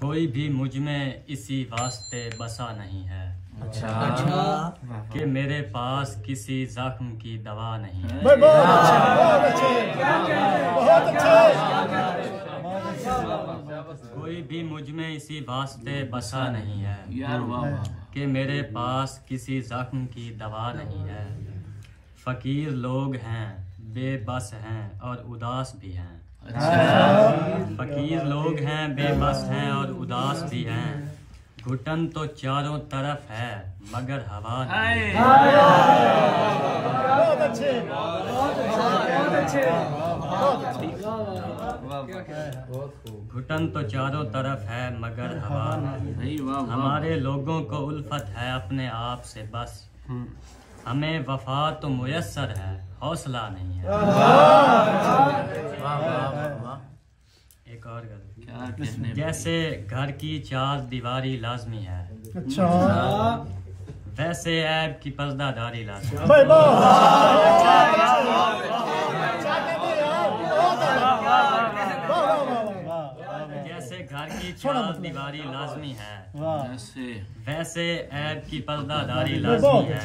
कोई भी मुझ में इसी वास्ते बसा नहीं है। अच्छा कि मेरे पास किसी जख्म की दवा नहीं है। कोई भी मुझ में इसी वास्ते बसा नहीं है कि मेरे पास किसी जख्म की दवा नहीं है। फकीर लोग हैं, बेबस हैं और उदास भी हैं। फकीर लोग हैं, बेबस हैं और उदास भी हैं। घुटन तो चारों तरफ है मगर हवा नहीं। बहुत अच्छे घुटन तो चारों तरफ है मगर हवा नहीं। हमारे लोगों को उल्फत है अपने आप से बस। हमें वफा तो मुयस्सर है, हौसला नहीं है। एक और गल, जैसे घर की चार दीवारी लाजमी है, अच्छा वैसे ऐब की पर्दादारी लाजमी है। जैसे घर की चार दीवारी लाजमी है, वैसे ऐब की पर्दादारी लाजमी है।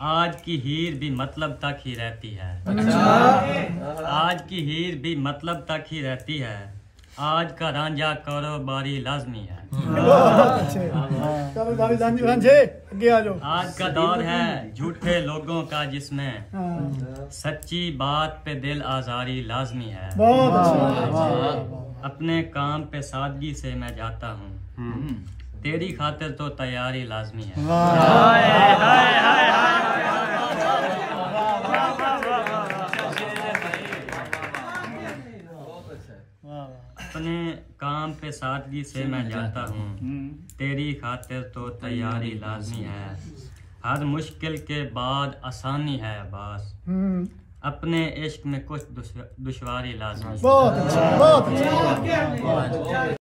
आज की हीर भी मतलब तक ही रहती है। आज की हीर भी मतलब तक ही रहती है। आज का रांझा कारोबारी लाजमी है। आज का दौर है झूठे लोगों का जिसमें सच्ची बात पे दिल आजारी लाजमी है। अपने काम पे सादगी से मैं जाता हूँ, तेरी खातिर तो तैयारी लाजमी है। अपने काम पे सादगी से मैं जाता हूँ, तेरी खातिर तो तैयारी लाजमी है। हर मुश्किल के बाद आसानी है अब्बास, अपने इश्क में कुछ दुश्वारी लाजमी है।